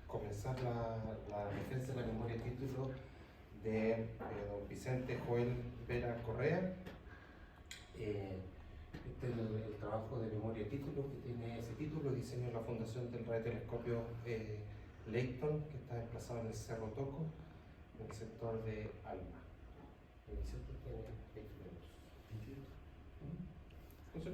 comenzar la defensa de la memoria de título de don Vicente Joel Vera Correa. Este es el trabajo de memoria de título que tiene ese título, diseño de la Fundación del Radiotelescopio Leighton, que está desplazado en el Cerro Toco, en el sector de Alma. Vicente tiene 20 minutos. No sé.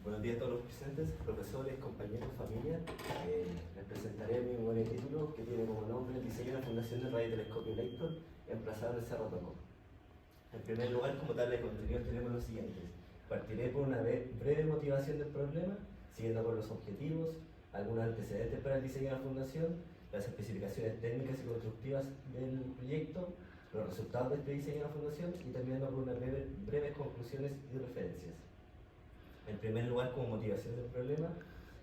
Buenos días a todos los presentes, profesores, compañeros, familia. Les presentaré mi memoria de título que tiene como nombre el diseño de la Fundación del Radiotelescopio Leighton, emplazado en el Cerro Toco. En primer lugar, como tal de contenido, tenemos los siguientes. Partiré por una breve motivación del problema, siguiendo por los objetivos, algunos antecedentes para el diseño de la fundación, las especificaciones técnicas y constructivas del proyecto, los resultados de este diseño de la fundación y terminando por unas breves conclusiones y referencias. En primer lugar, como motivación del problema,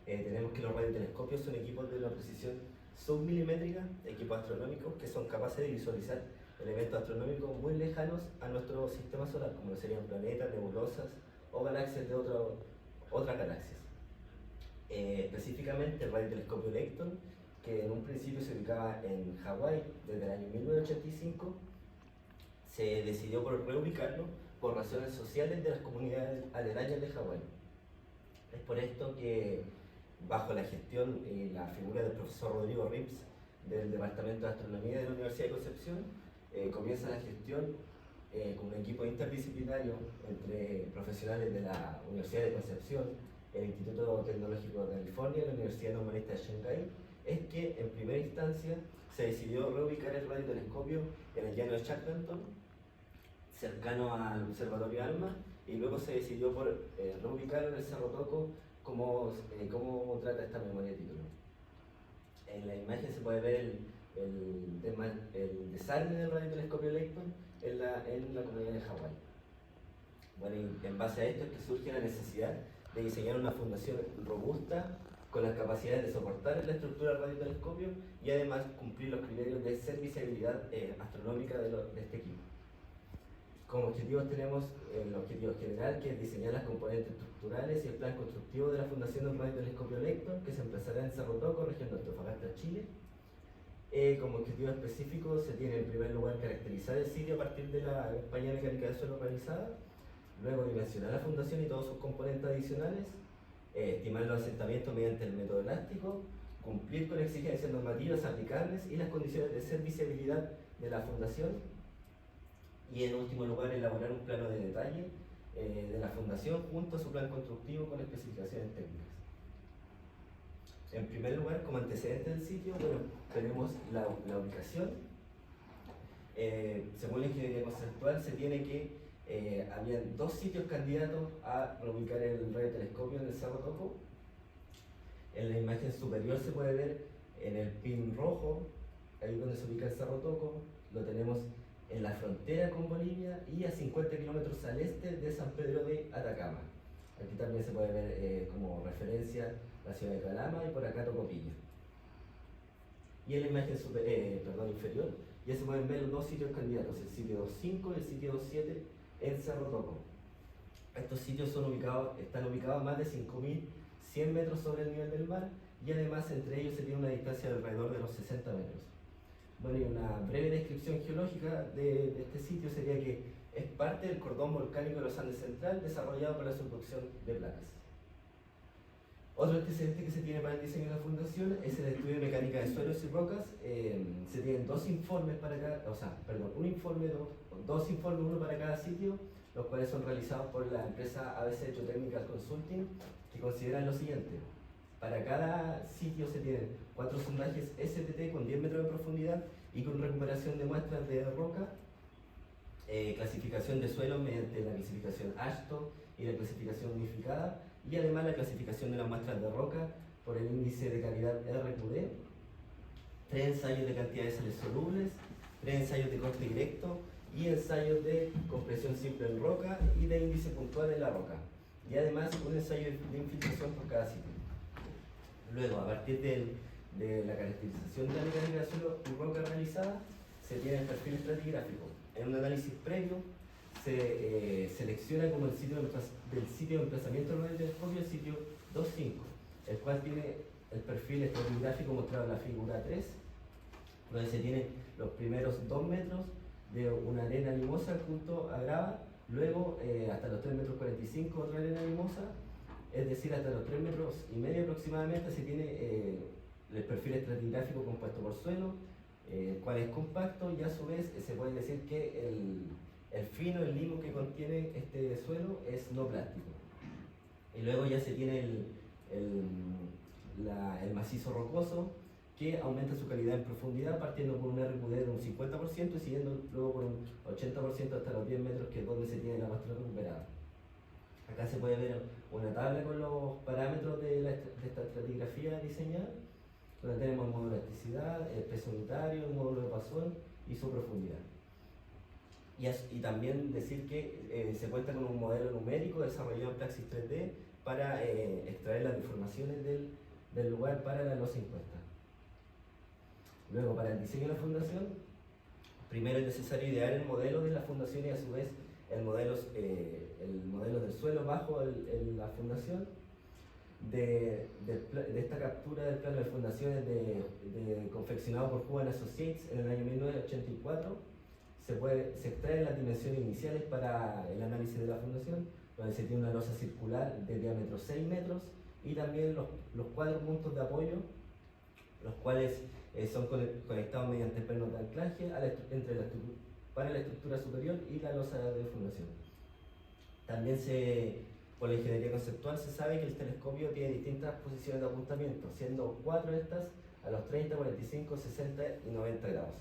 tenemos que los radiotelescopios son equipos de una precisión submilimétrica, equipos astronómicos que son capaces de visualizar elementos astronómicos muy lejanos a nuestro sistema solar, como serían planetas, nebulosas o galaxias de otras galaxias. Específicamente el radiotelescopio Leighton, que en un principio se ubicaba en Hawái desde el año 1985, se decidió por reubicarlo por razones sociales de las comunidades aledañas de Hawái. Es por esto que, bajo la gestión y la figura del profesor Rodrigo Rips del Departamento de Astronomía de la Universidad de Concepción, comienza la gestión con un equipo interdisciplinario entre profesionales de la Universidad de Concepción, el Instituto Tecnológico de California y la Universidad Humanista de Shanghái, es que en primera instancia se decidió reubicar el radiotelescopio en el llano de Shackleton, cercano al Observatorio ALMA, y luego se decidió por reubicarlo en el Cerro Toco, como trata esta memoria de título. En la imagen se puede ver el desarme del radiotelescopio Leighton en la comunidad de Hawái. Bueno, y en base a esto es que surge la necesidad de diseñar una fundación robusta con las capacidades de soportar la estructura del radiotelescopio y además cumplir los criterios de serviciabilidad astronómica de este equipo. Como objetivos tenemos el objetivo general, que es diseñar las componentes estructurales y el plan constructivo de la Fundación del Radiotelescopio Leighton, que se emplazará en Cerro Toco, región de Antofagasta, Chile. Como objetivo específico se tiene en primer lugar caracterizar el sitio a partir de la campaña mecánica de suelo realizada, luego dimensionar la fundación y todos sus componentes adicionales, estimar los asentamientos mediante el método elástico, cumplir con exigencias normativas aplicables y las condiciones de serviciabilidad de la fundación, y en último lugar elaborar un plano de detalle de la fundación junto a su plan constructivo con especificaciones técnicas. En primer lugar, como antecedente del sitio, bueno, tenemos la ubicación. Según la ingeniería conceptual, se tiene que habían dos sitios candidatos a reubicar el radiotelescopio en el Cerro Toco. En la imagen superior se puede ver en el pin rojo, ahí donde se ubica el Cerro Toco, lo tenemos en la frontera con Bolivia y a 50 kilómetros al este de San Pedro de Atacama. Aquí también se puede ver como referencia la ciudad de Calama y por acá Tocopilla. Y en la imagen inferior ya se pueden ver los dos sitios candidatos, el sitio 25 y el sitio 27 en Cerro Toco. Estos sitios están ubicados a más de 5.100 metros sobre el nivel del mar y además entre ellos se tiene una distancia de alrededor de los 60 metros. Bueno, y una breve descripción geológica de este sitio sería que es parte del cordón volcánico de los Andes Central desarrollado para la subducción de placas. Otro antecedente que se tiene para el diseño de la fundación es el estudio de mecánica de suelos y rocas. Se tienen dos informes para cada, dos informes, uno para cada sitio, los cuales son realizados por la empresa ABC Geotechnical Consulting, que consideran lo siguiente. Para cada sitio se tienen 4 sondajes STT con 10 metros de profundidad y con recuperación de muestras de roca, clasificación de suelos mediante la clasificación AASHTO y la clasificación unificada, y además la clasificación de las muestras de roca por el índice de calidad RQD, 3 ensayos de cantidad de sales solubles, 3 ensayos de corte directo y ensayos de compresión simple en roca y de índice puntual en la roca, y además un ensayo de infiltración por cada sitio. Luego, a partir de la caracterización de la mecánica de suelo y roca realizada, se tiene el perfil estratigráfico. En un análisis previo se selecciona como el sitio de emplazamiento del radiotelescopio el sitio 2.5, el cual tiene el perfil estratigráfico mostrado en la figura 3, donde se tienen los primeros 2 metros de una arena limosa junto a grava, luego hasta los 3 metros 45 otra arena limosa, es decir, hasta los 3 metros y medio aproximadamente se tiene el perfil estratigráfico compuesto por suelo, el cual es compacto, y a su vez se puede decir que el fino, el limo que contiene este suelo es no plástico. Y luego ya se tiene el macizo rocoso, que aumenta su calidad en profundidad, partiendo por un RQD de un 50% y siguiendo luego por un 80% hasta los 10 metros, que es donde se tiene la muestra recuperada. Acá se puede ver una tabla con los parámetros de esta estratigrafía diseñada, donde tenemos el módulo de elasticidad, el peso unitario, el módulo de Poisson y su profundidad. Y también decir que se cuenta con un modelo numérico desarrollado en Praxis 3D para extraer las deformaciones del lugar para la losa impuesta. Luego, para el diseño de la fundación, primero es necesario idear el modelo de la fundación y a su vez el modelo del suelo bajo la fundación. De esta captura del plano de fundaciones confeccionado por Hubbard Associates en el año 1984, se extraen las dimensiones iniciales para el análisis de la fundación, donde se tiene una losa circular de diámetro 6 metros y también los 4 puntos de apoyo, los cuales son conectados mediante pernos de anclaje para la estructura superior y la losa de fundación. También por la ingeniería conceptual se sabe que el telescopio tiene distintas posiciones de apuntamiento, siendo 4 de estas a los 30, 45, 60 y 90 grados.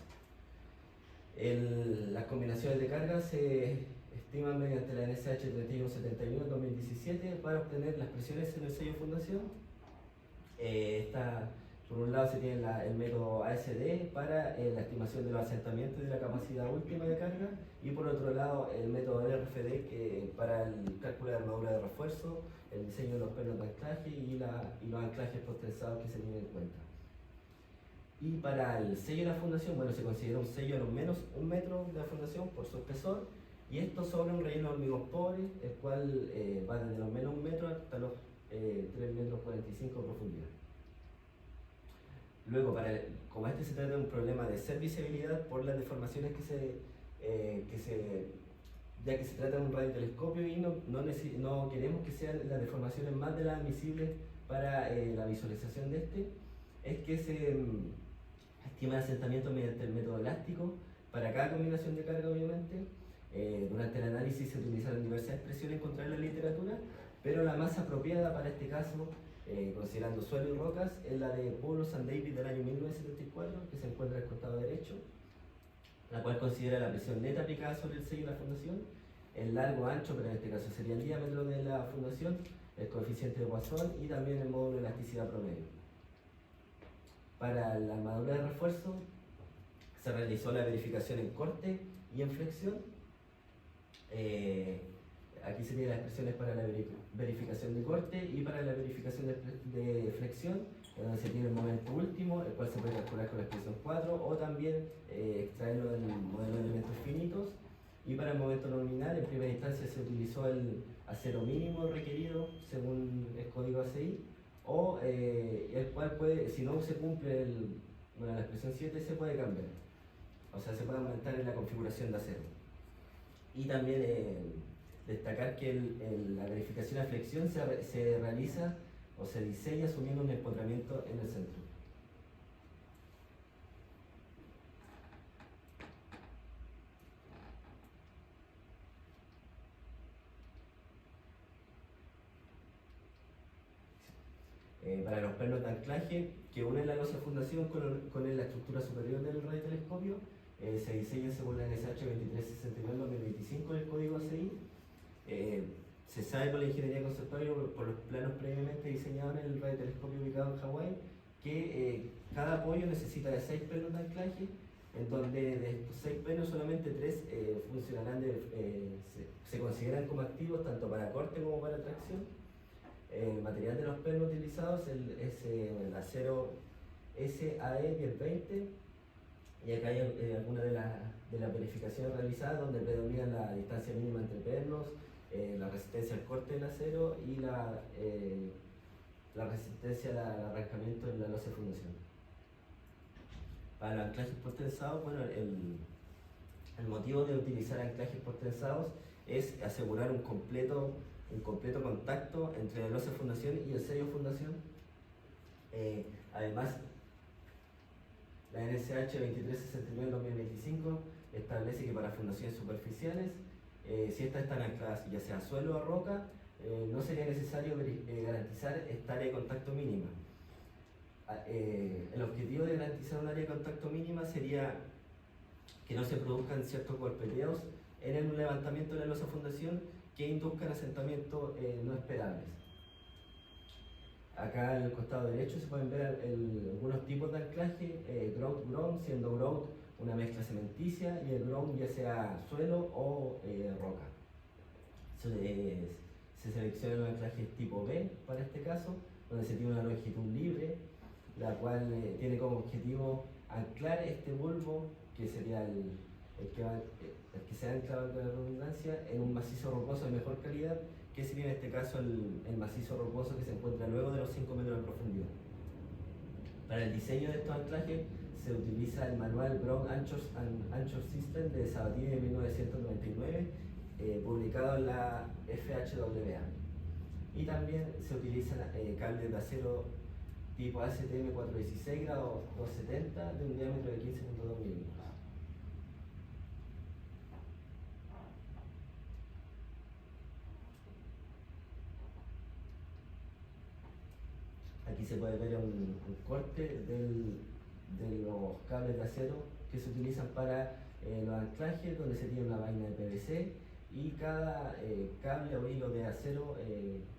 Las combinaciones de carga se estiman mediante la NSH 3171 2017 para obtener las presiones en el sello de fundación. Por un lado se tiene el método ASD para la estimación de los asentamientos y de la capacidad última de carga, y por otro lado el método LRFD para el cálculo de armadura de refuerzo, el diseño de los pernos de anclaje y los anclajes post-tensados que se tienen en cuenta. Y para el sello de la fundación, bueno, se considera un sello de al menos 1 metro de la fundación por su espesor, y esto sobre un relleno de hormigón pobre, el cual va desde los menos 1 metro hasta los 3 metros 45 de profundidad. Luego, como se trata de un problema de serviciabilidad por las deformaciones ya que se trata de un radiotelescopio y no queremos que sean las deformaciones más de las admisibles para la visualización de es que se estima el asentamiento mediante el método elástico para cada combinación de carga, obviamente. Durante el análisis se utilizaron diversas expresiones encontradas en la literatura, pero la más apropiada para este caso, considerando suelo y rocas, es la de Paulos and David del año 1974, que se encuentra al costado derecho, la cual considera la presión neta aplicada sobre el sello de la fundación, el largo ancho, pero en este caso sería el diámetro de la fundación, el coeficiente de Poisson y también el módulo de elasticidad promedio. Para la armadura de refuerzo se realizó la verificación en corte y en flexión. Aquí se tienen las expresiones para la verificación de corte y para la verificación de flexión, donde se tiene el momento último, el cual se puede calcular con la expresión 4, o también extraerlo del modelo de elementos finitos. Y para el momento nominal, en primera instancia se utilizó el acero mínimo requerido según el código ACI, o el cual si no se cumple la expresión 7, se puede cambiar. O sea, se puede aumentar en la configuración de acero. Y también destacar que la verificación a flexión se realiza o se diseña asumiendo un empotramiento en el centro. Para los pernos de anclaje que unen la losa de fundación con la estructura superior del radiotelescopio, se diseña según la NSH 2369-2025 del código ACI. Se sabe por la ingeniería conceptual y por los planos previamente diseñados en el radiotelescopio ubicado en Hawái que cada apoyo necesita de 6 pernos de anclaje, en donde de estos 6 pernos solamente 3 funcionarán se consideran como activos tanto para corte como para tracción. El material de los pernos utilizados es el acero SAE 1020, y acá hay algunas de las verificaciones realizadas donde predomina la distancia mínima entre pernos, la resistencia al corte del acero y la resistencia al arrancamiento en la losa de fundación. Para los anclajes postensados, bueno, el motivo de utilizar anclajes postensados es asegurar un completo contacto entre la losa de fundación y el sello de fundación. Además, la NSH 2369-2025 establece que para fundaciones superficiales, si estas están ancladas ya sea a suelo o a roca, no sería necesario garantizar esta área de contacto mínima. El objetivo de garantizar un área de contacto mínima sería que no se produzcan ciertos golpeteos en el levantamiento de la losa fundación que induzcan asentamientos no esperables. Acá en el costado derecho se pueden ver algunos tipos de anclaje, grout, siendo grout una mezcla cementicia y el ground ya sea suelo o roca. Se seleccionan los anclajes tipo B para este caso, donde se tiene una longitud libre, la cual tiene como objetivo anclar este bulbo, que sería el que se ancla, valga la redundancia, en un macizo rocoso de mejor calidad, que sería en este caso el macizo rocoso que se encuentra luego de los 5 metros de profundidad. Para el diseño de estos anclajes se utiliza el manual Ground Anchor System de Sabatini de 1999, publicado en la FHWA. Y también se utilizan cables de acero tipo ASTM 416 grado 270 de un diámetro de 15.2 milímetros. Aquí se puede ver un corte de los cables de acero que se utilizan para los anclajes, donde se tiene una vaina de PVC y cada cable o hilo de acero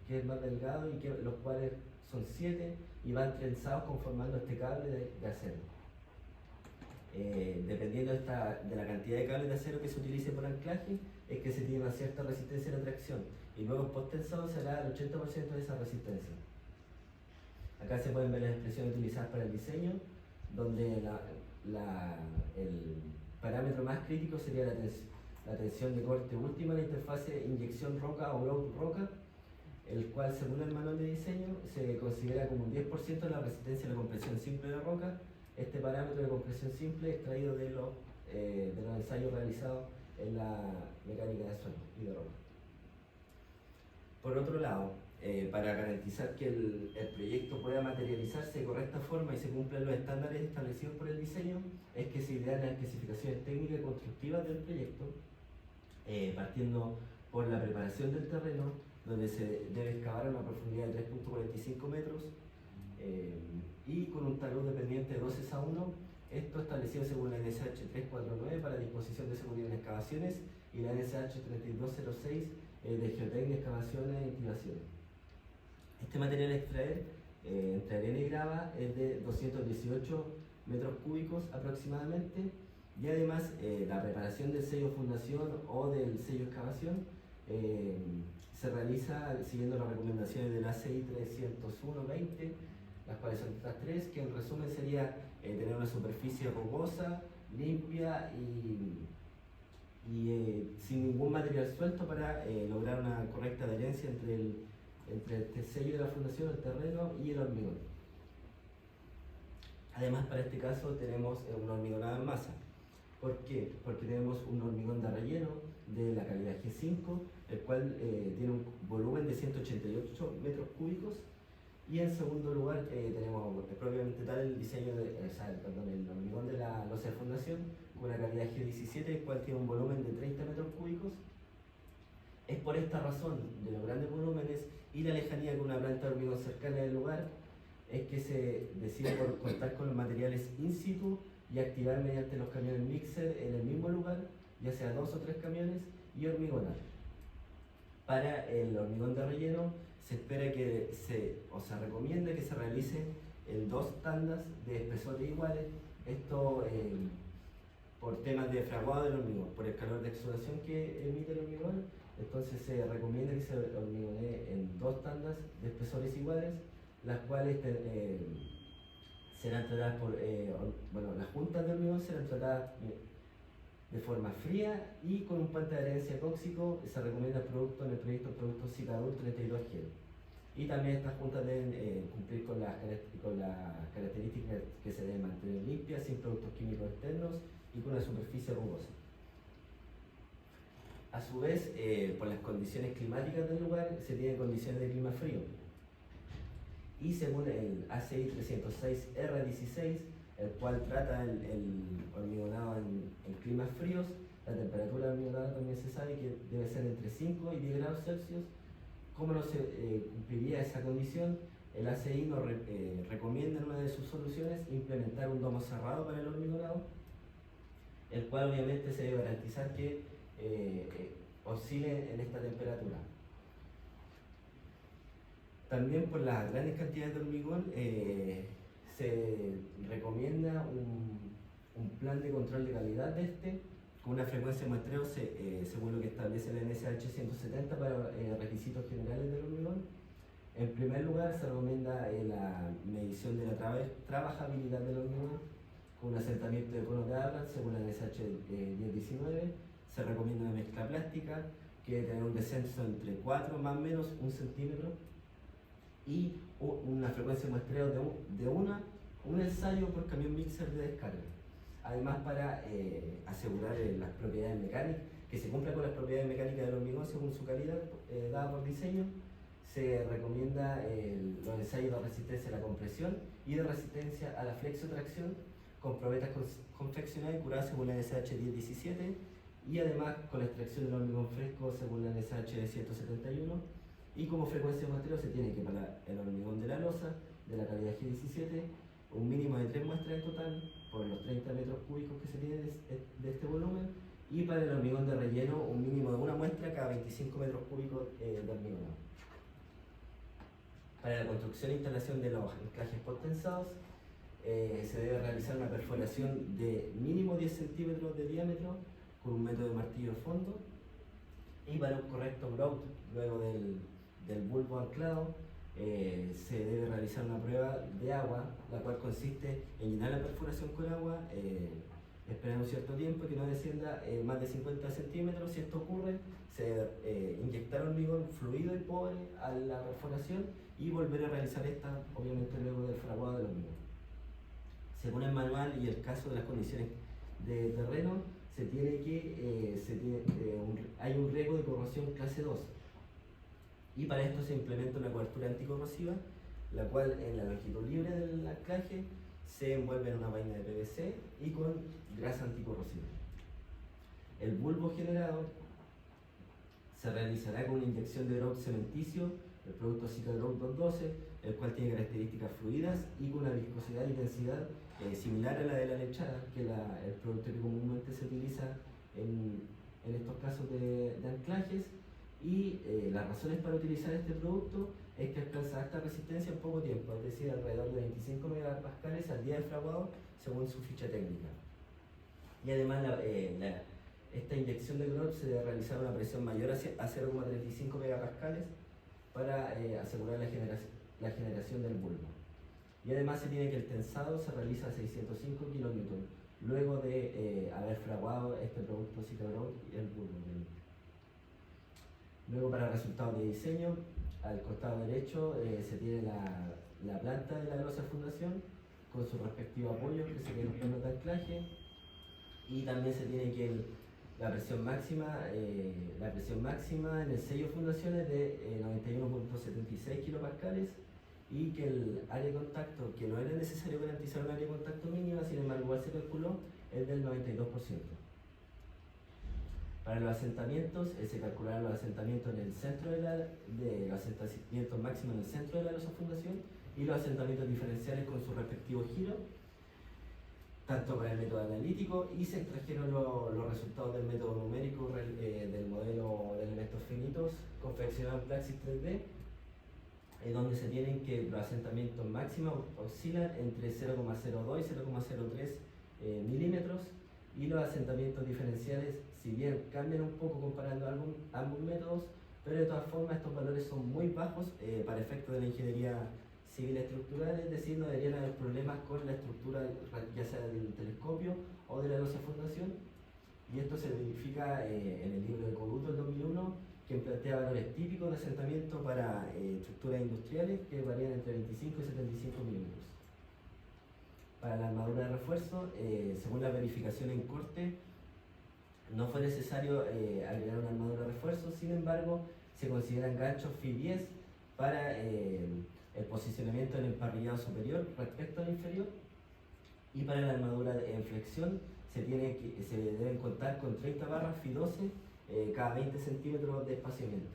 que es más delgado y que los cuales son 7 y van trenzados conformando este cable de acero. Dependiendo de la cantidad de cables de acero que se utilice por anclaje, es que se tiene una cierta resistencia a la tracción, y luego post-tensado será el 80% de esa resistencia. Acá se pueden ver las expresiones utilizadas para el diseño, donde el parámetro más crítico sería la tensión de corte última en la interfase inyección roca o grout roca, el cual según el manual de diseño se considera como un 10% de la resistencia a la compresión simple de la roca. Este parámetro de compresión simple extraído de los ensayos realizados en la mecánica de suelo y de roca. Por otro lado, para garantizar que el proyecto pueda materializarse de correcta forma y se cumplan los estándares establecidos por el diseño, es que se idean las especificaciones técnicas y constructivas del proyecto, partiendo por la preparación del terreno, donde se debe excavar a una profundidad de 3.45 metros y con un talud dependiente de 12:1, esto establecido según la NSH 349 para disposición de seguridad en excavaciones y la NSH 3206 de geotecnia, excavaciones e intimaciones. Este material a extraer entre arena y grava es de 218 metros cúbicos aproximadamente, y además la preparación del sello fundación o del sello excavación se realiza siguiendo las recomendaciones de la ACI 301-20, las cuales son estas tres, que en resumen sería tener una superficie rugosa, limpia y sin ningún material suelto para lograr una correcta adherencia entre el sello de la fundación, el terreno y el hormigón. Además, para este caso tenemos un hormigonado en masa. ¿Por qué? Porque tenemos un hormigón de relleno de la calidad G5, el cual tiene un volumen de 188 metros cúbicos, y en segundo lugar tenemos propiamente tal el diseño el hormigón de la losa de fundación con una calidad G17, el cual tiene un volumen de 30 metros cúbicos. Es por esta razón de los grandes volúmenes y la lejanía con una planta de hormigón cercana del lugar, es que se decide por contar con los materiales in situ y activar mediante los camiones mixer en el mismo lugar, ya sea 2 o 3 camiones, y hormigonar. Para el hormigón de relleno se espera que se recomienda que se realice en 2 tandas de espesores iguales, esto por temas de fraguado del hormigón, por el calor de exudación que emite el hormigón. Entonces se recomienda que se hormigonee en 2 tandas de espesores iguales, las cuales serán tratadas bueno, las juntas de hormigón serán tratadas de forma fría y con un puente de adherencia tóxico. Se recomienda en el proyecto producto Cicadur 32G. Y también estas juntas deben cumplir con las características que se deben mantener limpias, sin productos químicos externos y con una superficie rugosa. A su vez, por las condiciones climáticas del lugar, se tienen condiciones de clima frío. Y según el ACI 306R16, el cual trata el hormigonado en climas fríos, la temperatura del hormigonado también se sabe que debe ser entre 5 y 10 grados Celsius. ¿Cómo no se cumpliría esa condición? El ACI nos recomienda en una de sus soluciones implementar un domo cerrado para el hormigonado, el cual obviamente se debe garantizar que oscile en esta temperatura. También por las grandes cantidades de hormigón se recomienda un plan de control de calidad de este, con una frecuencia de muestreo según lo que establece el NSH 170 para requisitos generales del hormigón. En primer lugar, se recomienda la medición de la trabajabilidad del hormigón con un asentamiento de conos de Abrams según el NSH 1019. Se recomienda una mezcla plástica que debe tener un descenso entre 4 más o menos 1 centímetro y una frecuencia de muestreo de un ensayo por camión mixer de descarga. Además, para asegurar las propiedades mecánicas, que se cumpla con las propiedades mecánicas del hormigón según su calidad dada por diseño, se recomienda los ensayos de resistencia a la compresión y de resistencia a la flexotracción con probetas confeccionadas y curadas según la NSH 1017 y además con la extracción del hormigón fresco según la NSH 171. Y como frecuencia de muestreo se tiene que para el hormigón de la losa de la calidad G17 un mínimo de 3 muestras en total por los 30 metros cúbicos que se tiene de este volumen, y para el hormigón de relleno un mínimo de 1 muestra cada 25 metros cúbicos de hormigón. Para la construcción e instalación de los anclajes podtensados se debe realizar una perforación de mínimo 10 centímetros de diámetro con un método de martillo de fondo, y para un correcto grout luego del bulbo anclado se debe realizar una prueba de agua, la cual consiste en llenar la perforación con agua, esperar un cierto tiempo que no descienda más de 50 centímetros. Si esto ocurre, se debe inyectar hormigón fluido y pobre a la perforación y volver a realizar esta, obviamente luego del fraguado del hormigón. Según el manual y el caso de las condiciones de terreno, hay un riesgo de corrosión clase 2. Y para esto se implementa una cobertura anticorrosiva, la cual en la longitud libre del anclaje se envuelve en una vaina de PVC y con grasa anticorrosiva. El bulbo generado se realizará con una inyección de grout cementicio, el producto Cicagrout 212, el cual tiene características fluidas y con una viscosidad y densidad similar a la de la lechada, que es el producto que comúnmente se utiliza en estos casos de anclajes. Y las razones para utilizar este producto es que alcanza alta resistencia en poco tiempo, es decir, alrededor de 25 megapascales al día de fraguado según su ficha técnica. Y además esta inyección de grout se debe realizar a una presión mayor a 0,35 megapascales para asegurar la generación del bulbo. Y además se tiene que el tensado se realiza a 605 kN luego de haber fraguado este producto Cicagrout y el bulbo. Luego, para resultados de diseño, al costado derecho se tiene la planta de la losa de fundación con sus respectivos apoyos que serían los planos de anclaje, y también se tiene que la presión máxima en el sello de fundación es de 91.76 kilopascales, y que el área de contacto, que no era necesario garantizar un área de contacto mínima, sin embargo igual se calculó, es del 92%. Para los asentamientos, se calcularon los asentamientos en el centro los asentamientos máximos en el centro de la losa fundación y los asentamientos diferenciales con sus respectivos giros, tanto para el método analítico, y se extrajeron los resultados del método numérico del modelo de elementos finitos confeccionado en Praxis 3D, donde se tienen que los asentamientos máximos oscilan entre 0,02 y 0,03 milímetros, y los asentamientos diferenciales, si bien cambian un poco comparando ambos métodos, pero de todas formas estos valores son muy bajos para efectos de la ingeniería civil estructural, es decir, no deberían haber problemas con la estructura ya sea del telescopio o de la losa fundación, y esto se verifica en el libro de Coduto del 2001, que plantea valores típicos de asentamiento para estructuras industriales que varían entre 25 y 75 milímetros. Para la armadura de refuerzo, según la verificación en corte, no fue necesario agregar una armadura de refuerzo, sin embargo, se consideran ganchos Fi 10 para el posicionamiento del emparrillado superior respecto al inferior, y para la armadura en flexión se deben contar con 30 barras Fi 12 cada 20 centímetros de espaciamiento.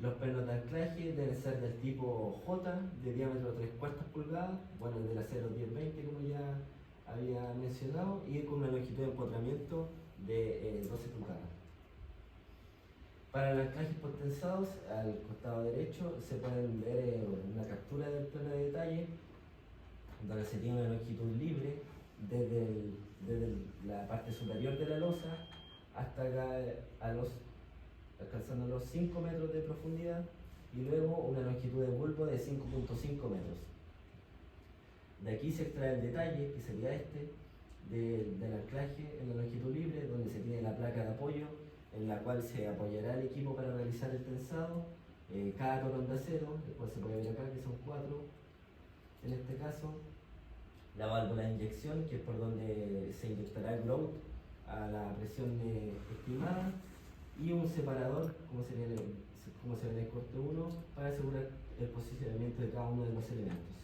Los pernos de anclaje deben ser del tipo J, de diámetro 3/4 pulgadas, bueno, el del acero 10-20 como ya había mencionado, y con una longitud de empotramiento de 12 pulgadas. Para los anclajes potenciados, al costado derecho se pueden ver una captura del plano de detalle, donde se tiene una longitud libre desde la parte superior de la losa hasta acá alcanzando los 5 metros de profundidad, y luego una longitud de bulbo de 5.5 metros. De aquí se extrae el detalle, que sería del anclaje en la longitud libre, donde se tiene la placa de apoyo en la cual se apoyará el equipo para realizar el tensado, cada colón de acero, el cual se puede ver acá que son 4 en este caso, la válvula de inyección, que es por donde se inyectará el grout a la presión estimada, y un separador, como se ve en el corte 1, para asegurar el posicionamiento de cada uno de los elementos.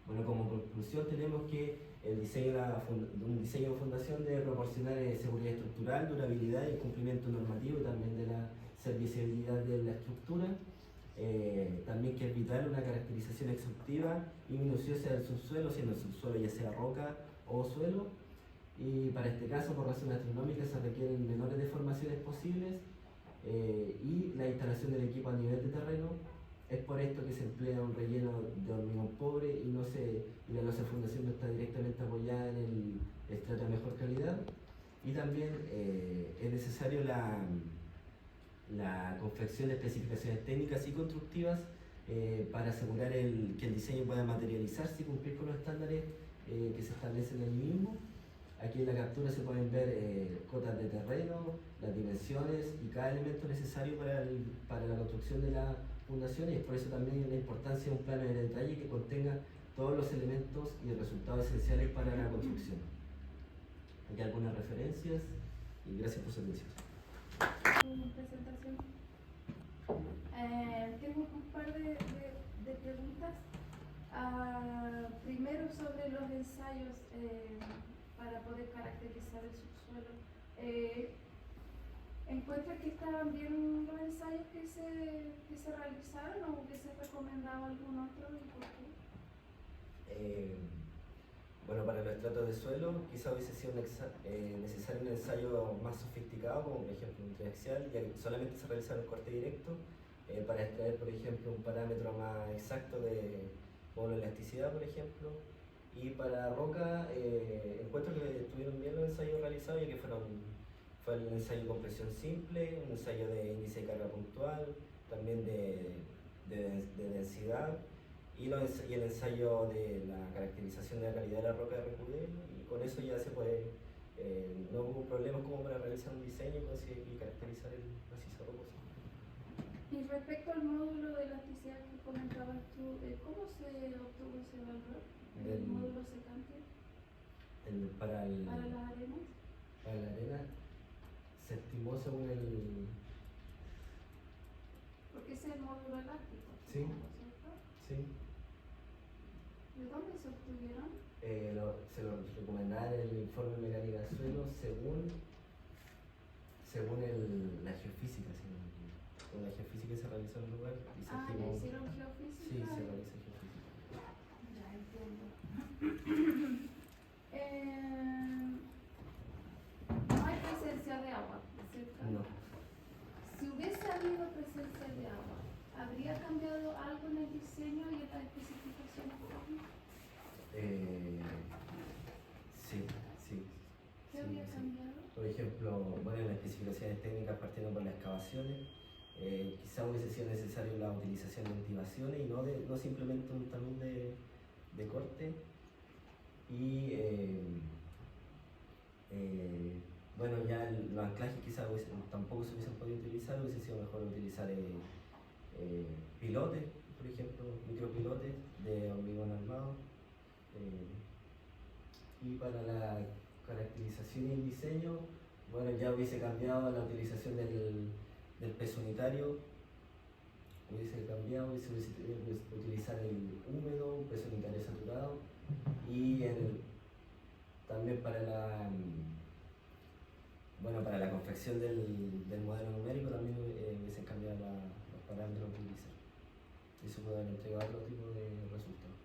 Bueno, como conclusión tenemos que un diseño de fundación debe proporcionar seguridad estructural, durabilidad y cumplimiento normativo, y también de la serviciabilidad de la estructura. También que es vital una caracterización exhaustiva y minuciosa del subsuelo, siendo el subsuelo ya sea roca o suelo, y para este caso, por razones astronómicas, se requieren menores deformaciones posibles, y la instalación del equipo a nivel de terreno. Es por esto que se emplea un relleno de hormigón pobre y la losa de fundación no está directamente apoyada en el estrato de mejor calidad. Y también es necesario la confección de especificaciones técnicas y constructivas para asegurar que el diseño pueda materializarse y cumplir con los estándares que se establecen en el mismo. Aquí en la captura se pueden ver cotas de terreno, las dimensiones y cada elemento necesario para la construcción de la fundación, y es por eso también la importancia de un plano de detalle que contenga todos los elementos y resultados esenciales para la construcción. Aquí algunas referencias y gracias por su atención. Presentación. Tengo un par de preguntas. Primero sobre los ensayos para poder caracterizar el subsuelo. ¿Encuentra que estaban bien los ensayos que se realizaron o que se recomendaba algún otro y por qué? Bueno, para los estratos de suelo quizá hubiese sido necesario un ensayo más sofisticado, como por ejemplo un triaxial, ya que solamente se realizaron corte directo para extraer, por ejemplo, un parámetro más exacto de elasticidad, por ejemplo. Y para roca, encuentro que estuvieron bien los ensayos realizados, ya que fue el ensayo con presión simple, un ensayo de índice de carga puntual, también de densidad, y el ensayo de la caracterización de la calidad de la roca de RQD, y con eso ya se puede, no hubo problemas como para realizar un diseño y caracterizar el macizo rocoso. Y respecto al módulo de elasticidad que comentabas tú, ¿cómo se obtuvo ese valor? ¿El módulo secante? Para las arenas. Para la arena se estimó según el... Porque ese es el módulo elástico. Sí. ¿Cierto? Sí. ¿De dónde se obtuvieron? Se lo recomendaba en el informe de mecánica del suelo según la geofísica, si no me equivoco. Con la geofísica se realizó en el lugar y se estimó. ¿Ya hicieron geofísica? Sí, se realiza geofísica. Ya entiendo. No hay presencia de agua, ¿cierto? No. Si hubiese habido presencia de agua, ¿habría cambiado algo en el diseño y en las especificaciones técnicas? Sí. ¿Qué habría cambiado? Por ejemplo, bueno, en las especificaciones técnicas partiendo por las excavaciones, quizá hubiese sido necesario la utilización de activaciones y no simplemente un talud de corte. Y bueno, ya los anclajes quizás tampoco se hubiesen podido utilizar, hubiese sido mejor utilizar pilotes, por ejemplo, micropilotes de hormigón armado. Y para la caracterización y el diseño, bueno, ya hubiese cambiado la utilización del peso unitario, hubiese tenido que utilizar el húmedo, un peso unitario saturado, y también para la confección del modelo numérico también hubiesen cambiado los parámetros que utilizar. Eso puede haber entregado otro tipo de resultados.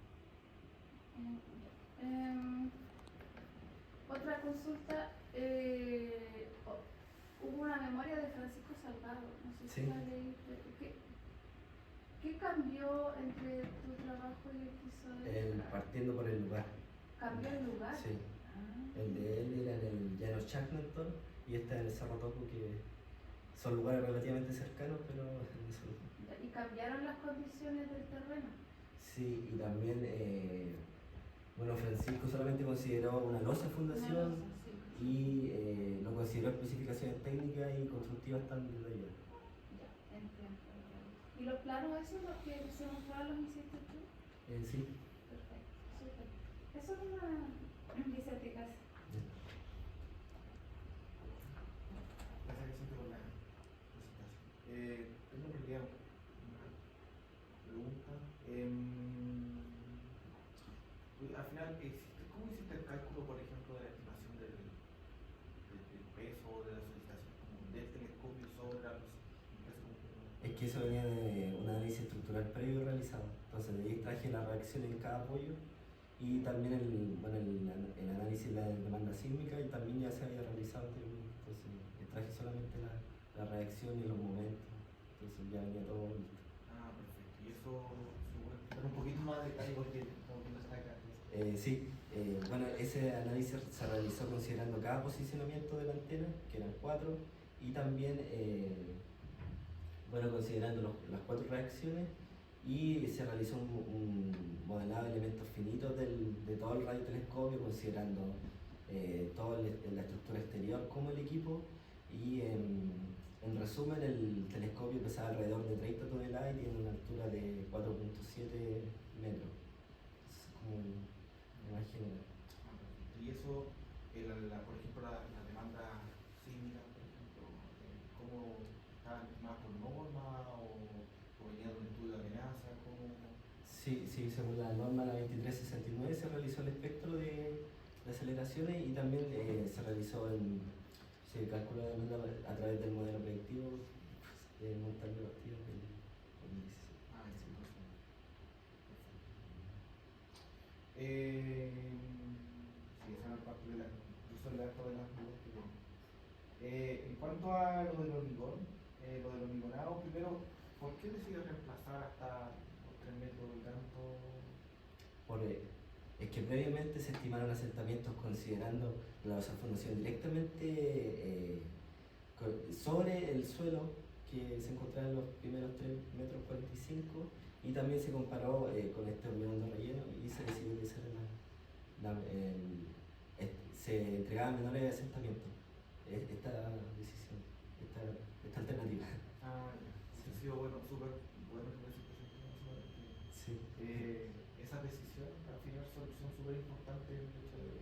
Otra consulta, hubo una memoria de Francisco Salgado, no sé si Sí. la leíste. ¿Qué cambió entre tu trabajo y el que hizo él? Partiendo por el lugar. ¿Cambió el lugar? Sí. Ah. El de él era en el llano Shackleton y este en el Cerro Toco, que son lugares relativamente cercanos, pero ¿Y cambiaron las condiciones del terreno? sí, y también, bueno, Francisco solamente consideró una losa fundación Sí. y no consideró especificaciones técnicas y constructivas tan detalladas. Ya, entiendo. ¿Y los planos esos, los que se mostraron, los hiciste tú? Sí. Perfecto, súper. Eso es una dissertación. Gracias, Vicente, por la presentación. Tengo en realidad una pregunta. Al final, ¿cómo hiciste el cálculo, por ejemplo, de la estimación del peso de la solicitación como del telescopio sobre el peso? Es que eso venía de un análisis estructural previo realizado. Entonces de ahí extraje la reacción en cada apoyo y también el análisis de la demanda sísmica, y también ya se había realizado anteriormente. Entonces extraje solamente la reacción y los momentos. Entonces ya venía todo listo. Ah, perfecto. Y eso se puede explicar un poquito más de detalle porque como que no está acá. Sí, bueno, ese análisis se realizó considerando cada posicionamiento de la antena, que eran 4, y también bueno, considerando las 4 reacciones, y se realizó un modelado de elementos finitos de todo el radiotelescopio, considerando toda la estructura exterior como el equipo, y en resumen el telescopio pesaba alrededor de 30 toneladas y tiene una altura de 4.7 metros. Es como más general. Y eso, por ejemplo, la demanda sísmica, por ejemplo, ¿cómo estaban estimadas por norma o venía de un estudio de amenaza? Sí, según la norma la 2369 se realizó el espectro de aceleraciones y también se calculó la demanda a través del modelo predictivo de Montaño Castillo del 2016. Ah, sí, sí, esa era parte de incluso el dato de las dudas que tengo. En cuanto a lo del hormigón, lo del hormigonado, primero, ¿por qué decidió reemplazar hasta los 3 metros y tanto? Es que previamente se estimaron asentamientos considerando la fundación directamente sobre el suelo que se encontraba en los primeros 3 metros 45, y también se comparó con este hormigón de relleno y se decidió utilizar se entregaban menores asentamientos. Esta decisión, esta alternativa. Ah, ya. Sí, ha sido bueno, súper bueno que me Sí. esas decisiones al final son súper importantes en el hecho de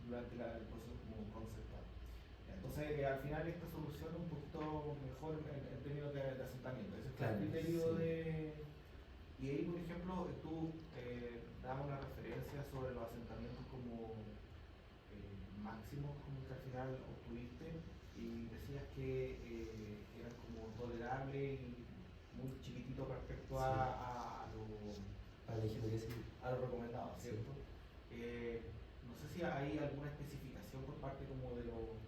durante el proceso como conceptual. Entonces, al final esta solución es un poquito mejor en términos de asentamiento. Ese fue el criterio sí. Y ahí, por ejemplo, tú dabas una referencia sobre los asentamientos como máximos como que al final obtuviste, y decías que eran como tolerables y muy chiquititos respecto a Para la ingeniería civil. a lo recomendado, ¿cierto? No sé si hay alguna especificación por parte como de los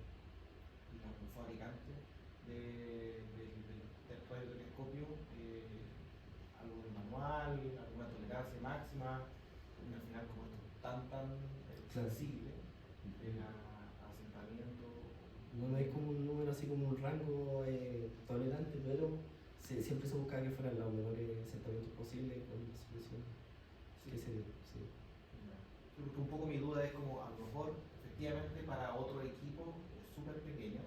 fabricantes del radiotelescopio, algo de manual, alguna tolerancia máxima, porque al final como esto es tan sensible, el asentamiento. No hay como un número bueno, así como un rango tolerante, pero siempre se buscaba que fueran los menores asentamientos posibles con la solución Sí. que se dio. Sí. Porque un poco mi duda es como, a lo mejor, efectivamente para otro equipo es súper pequeño,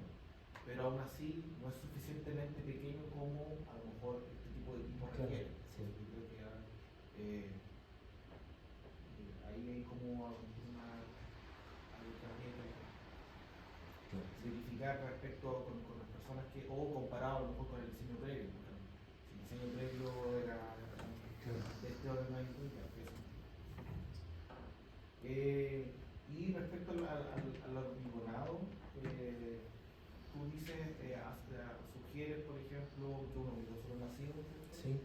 pero aún así no es suficientemente pequeño como a lo mejor este tipo de equipos Claro, requiere. sí. Yo creo que ahí hay como algo que habría que Claro. verificar respecto con las personas que, o comparado a lo mejor con el diseño previo. Por ejemplo. Si el diseño previo era de este orden de magnitud, ya, tiene sentido. Y respecto al hormigonado, tú dices, sugieres, por ejemplo, que un hormigón solo nacido, ¿cierto? Sí.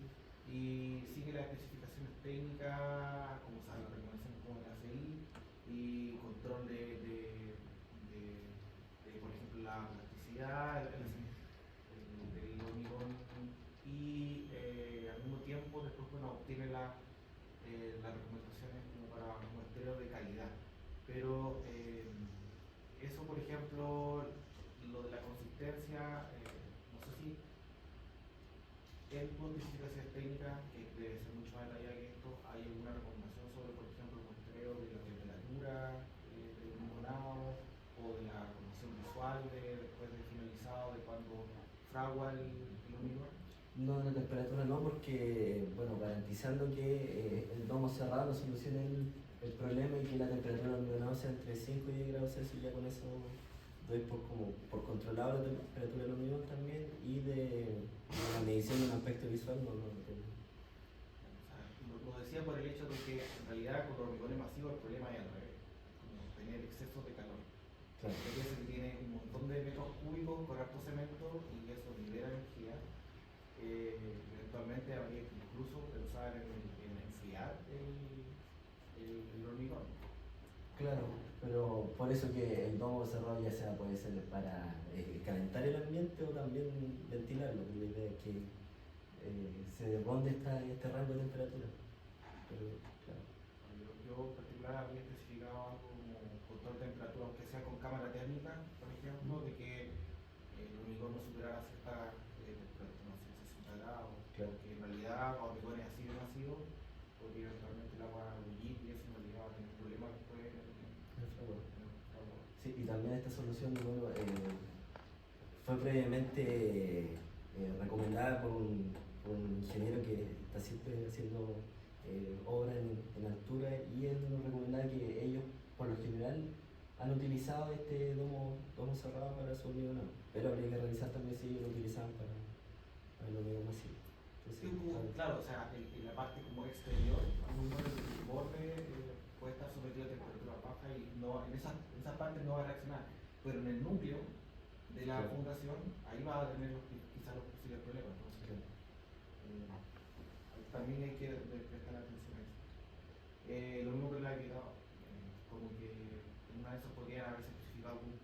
Y sigue las especificaciones técnicas, como sabe la recomendación como la ACI, y control por ejemplo, la plasticidad, del hormigón, y al mismo tiempo después bueno, obtiene las recomendaciones como para muestreo de calidad. Pero eso, por ejemplo, lo de la consistencia, no sé si en tus especificaciones técnicas, que debe ser mucho más detallada que esto, hay alguna recomendación sobre, por ejemplo, el muestreo de la temperatura del hormigonado o de la condición visual después de finalizado, de cuando fragua el hormigón? No, la temperatura no, porque, bueno, garantizando que el domo cerrado no solucione el problema y que la temperatura del hormigón sea entre 5 y 10 grados Celsius, ya con eso doy por controlado la temperatura del hormigón también, y de la medición de un aspecto visual no tengo. O sea, lo decía por el hecho de que en realidad con los hormigones masivos el problema es al revés, como tener exceso de calor. Claro. Hay veces que tiene un montón de metros cúbicos con harto cemento y eso libera energía. Eventualmente habría que incluso pensar en enfriar el hormigón. Claro, pero por eso que el domo cerrado ya sea puede ser para calentar el ambiente o también ventilarlo. La idea es que se ronde este rango de temperatura. Pero, claro. Yo en particular habría especificado algo como control de temperatura, aunque sea con cámara térmica, por ejemplo, de que el hormigón no superara cierta temperatura, no sé, 60 grados, Claro. que en realidad los hormigones así de masivos, porque eventualmente el agua va a bullir y eso en realidad va a tener problemas después en el agua. Sí, y también esta solución, bueno, fue previamente recomendada por un ingeniero que está siempre haciendo obra en altura, y él nos recomendaba que ellos, por lo general, han utilizado este domo cerrado para su hormigón, pero habría que revisar también si ellos lo utilizaban para el hormigón masivo. Sí, claro, o sea, en la parte como exterior, algún borde puede estar sometido a temperatura baja y no, en esa parte no va a reaccionar, pero en el núcleo de la fundación, ahí va a tener quizás los posibles problemas. Entonces, también hay que prestar atención a eso. Lo mismo que le ha quedado, como que en una de esas podrían haberse especificado algún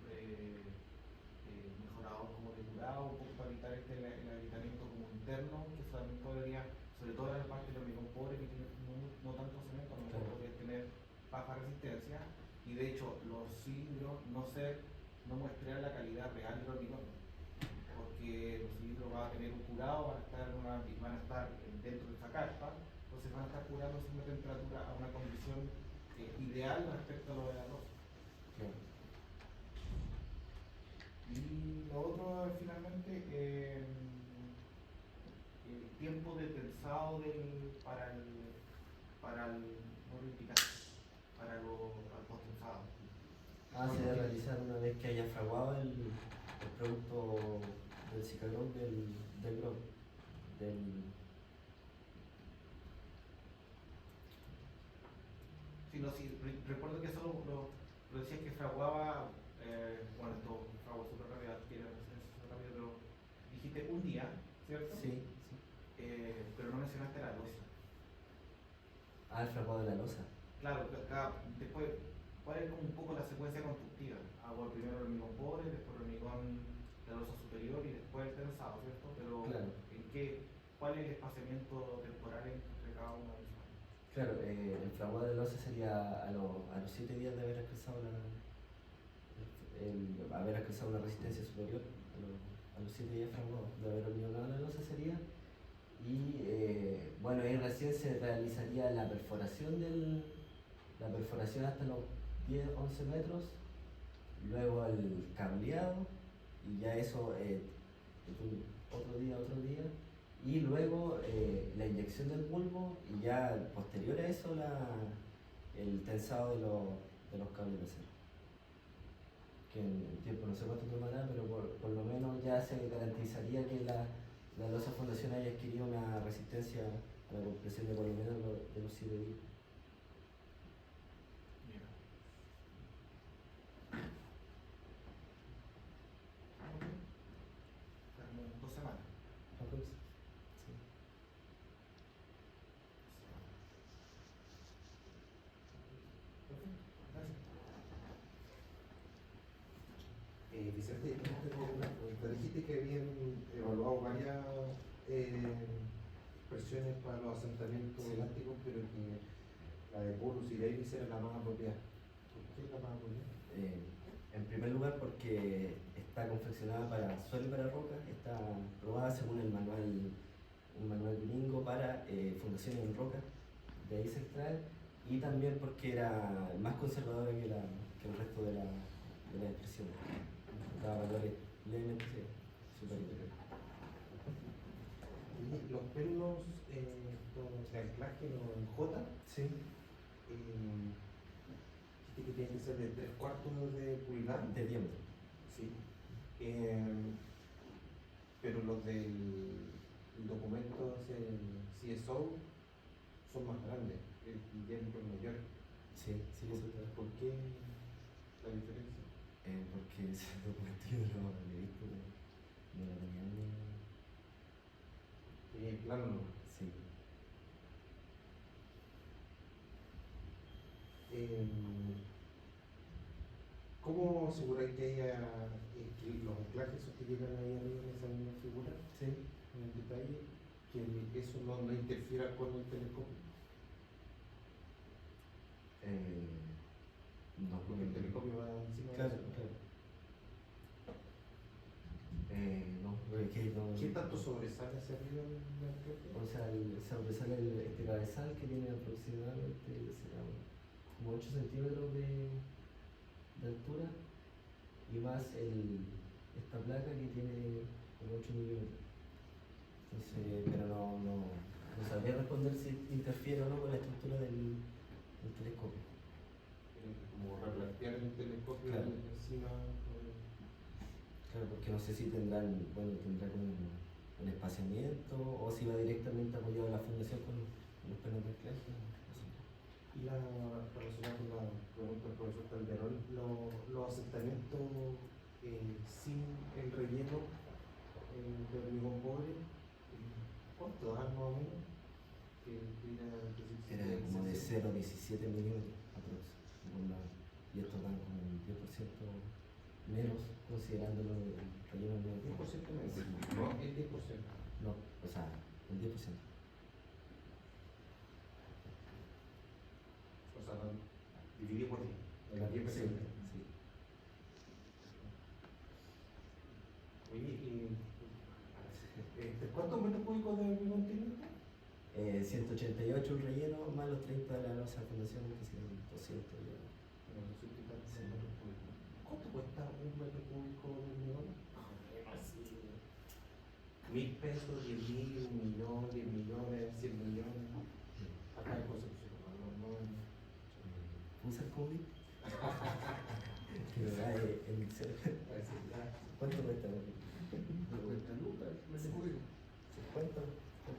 mejorador como depurado, un poco para evitar el agrietamiento como interno, que también podría, sobre todo en la parte del hormigón pobre que tiene no tanto cemento, a lo mejor podría tener baja resistencia, y de hecho los cilindros no muestran la calidad real del hormigón, porque los cilindros van a tener un curado, van a estar dentro de esta carpa, entonces van a estar curando a una temperatura, a una condición ideal respecto a lo de la rosa. Claro. Y lo otro finalmente, el tiempo de tensado para el post-tensado. Se debe realizar una vez que haya fraguado el producto del ciclón del GROM. Sí, recuerdo que eso lo decías que fraguaba, bueno, esto fragua súper rápido, tiene súper rápido, pero dijiste un día, ¿cierto? Sí. Pero no mencionaste la losa. El fraguado de la losa. Claro, después, ¿cuál es como un poco la secuencia constructiva? Hago primero el hormigón pobre, después el hormigón de la losa superior y después el tensado, ¿cierto? Pero Claro. ¿Cuál es el espaciamiento temporal entre cada uno de ellos? Claro, el fraguado de losa sería a los 7 días de haber alcanzado una resistencia superior. a los 7 diafragmas de haber hormigonado la losa sería. Y bueno, ahí recién se realizaría la perforación hasta los 10-11 metros, luego el cableado, y ya eso otro día, y luego la inyección del bulbo, y ya posterior a eso el tensado de los cables de acero. Que en tiempo no sé cuánto tomará, pero por lo menos ya se garantizaría que la losa fundación haya adquirido una resistencia a la compresión de por lo menos de los 7 días. Bien. Como 2 semanas. Sí. Perfecto, gracias. Vicente, yo tengo una pregunta. Dijiste que habían evaluado varias presiones para los asentamientos Sí. elásticos, pero que la de Polus y Davis era la más apropiada. ¿Por qué es la más apropiada? En primer lugar porque está confeccionada para suelo y para roca, está probada según un manual gringo para fundaciones en roca, de ahí se extrae, y también porque era más conservadora que el resto de las expresiones, daba valores levemente superiores. Y los pernos de anclaje en J, Sí. dijiste que tienen que ser de 3/4 de pulgada. De diámetro. Sí. Pero los del documento CSO son más grandes, el diámetro es mayor. Sí, eso está. ¿Por qué la diferencia? Porque ese documento yo no lo había visto, no lo tenía En plano no. Sí. ¿Cómo aseguráis que los anclajes esos que llegan ahí arriba en esa misma figura, Sí. en el detalle, que eso no interfiera con el telescopio? No, Porque el telescopio va encima Claro, de eso. claro. No, es que no. ¿Qué tanto sobresale hacia arriba el anclaje? O sea, sobresale este cabezal que tiene aproximadamente será como 8 centímetros de altura, y más esta placa que tiene como 8 milímetros. Entonces, pero no sabría responder si interfiere o no con la estructura del telescopio. Como replantear el telescopio Claro. encima. Claro, porque no sé si tendrá como un espaciamiento o si va directamente apoyado a la fundación con los pernos de anclaje. No sé. Y relacionado con la pregunta del profesor Calderón, los asentamientos sin el relleno de hormigón pobre, ¿cuánto dan más o menos? Era como de 0,17 milímetros aproximadamente. Y estos dan como un 10% menos, considerándolo el relleno del 10% menos. Sí. No, el 10%. No, o sea, el 10%. O sea, dividido por 10. El 10%. Sí. Oye, ¿cuántos metros cúbicos de hormigón tiene? 188 el relleno, más los 30 de la losa de fundación, que serían 200 ya. Sí. ¿Cuánto cuesta un metro cúbico de hormigón? $1.000, 10.000, 1.000.000, 10 millones, 100 millones. Acá en Concepción, ¿Usa el COVID? Que me da el cero. ¿Cuánto cuesta? 50 lucas, metro cúbico. 50.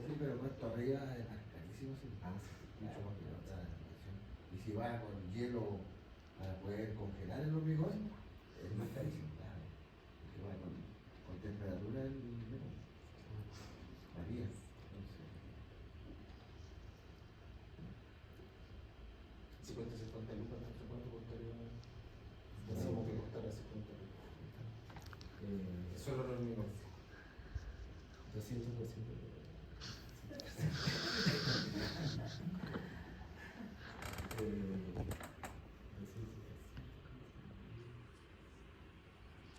Sí, pero puesto arriba es más carísimo, sí. Ah, sí. Mucho más que la otra versión. Y si va con hielo para poder congelar el hormigón, es más carísimo, claro. Porque va con temperatura el hormigón. Varía. Entonces, 50 lucas, no sé cuánto costaría. Decimos que costara 50 lucas. Solo el hormigón. 200%.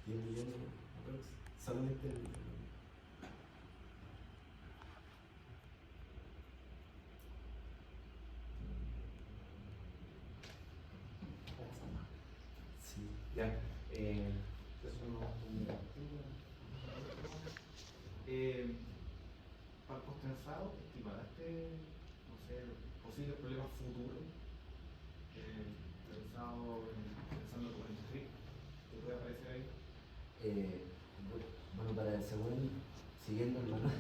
$10 millones, Ya, eso no Para el postensado, ¿estimaste, no sé, posibles problemas futuros? Pensando como en el script, ¿te puede aparecer ahí? Bueno, para el segundo, siguiendo el manual,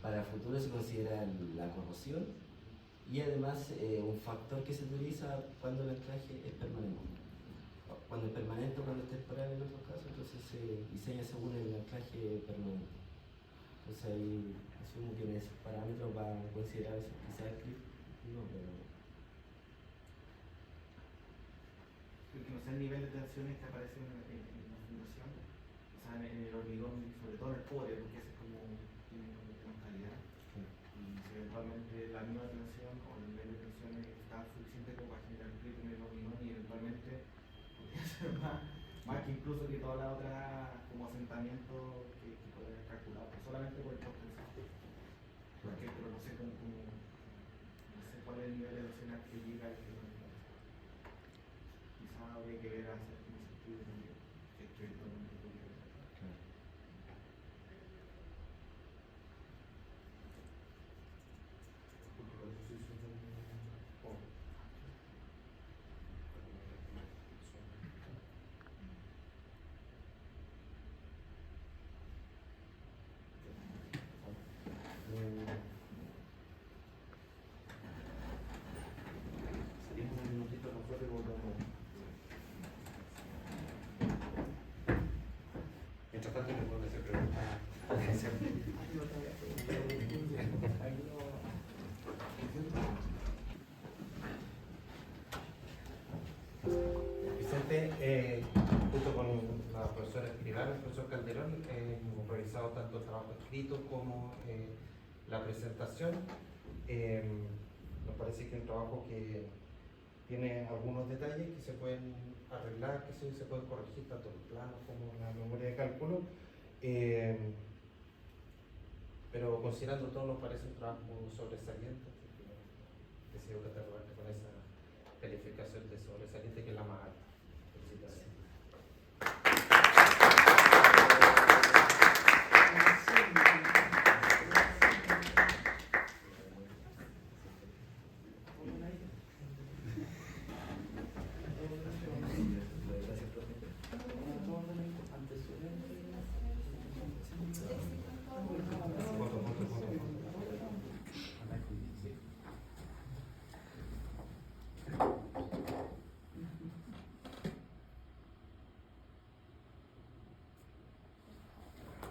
para el futuro se considera la corrosión y además un factor que se utiliza cuando el anclaje es permanente. Cuando es permanente o cuando es temporal en otros casos, entonces se diseña según el anclaje permanente. Entonces ahí asumo que en esos parámetros va a considerar quizás el clip, no, pero Porque no sé el nivel de tensiones que aparecen en la fundación, o sea, en el hormigón, sobre todo en el pobre, porque ese es como, tiene más calidad. Y si eventualmente la misma tensión o el nivel de tensión está suficiente como para generar un clip en el hormigón y eventualmente podría ser más que incluso que todas las otras como asentamientos que pueden haber calculado, pero solamente por el potencial. Porque, pero no sé no sé cuál es el nivel de tensión al que llega el clip. Quizá habría que ver hacer como ese estudio también, si es que eventualmente podría ver. Salimos un minutito nosotros y volvemos. Mientras tanto, me se pregunta. Vicente, junto con la profesora Escribano, el profesor Calderón, hemos revisado tanto el trabajo escrito como la presentación. Nos parece que es un trabajo que tiene algunos detalles que se pueden arreglar, que se pueden corregir, tanto los planos como la memoria de cálculo. Pero considerando todo, nos parece un trabajo sobresaliente, así que decido catalogarte con esa calificación de sobresaliente, que es la más alta. Felicitaciones.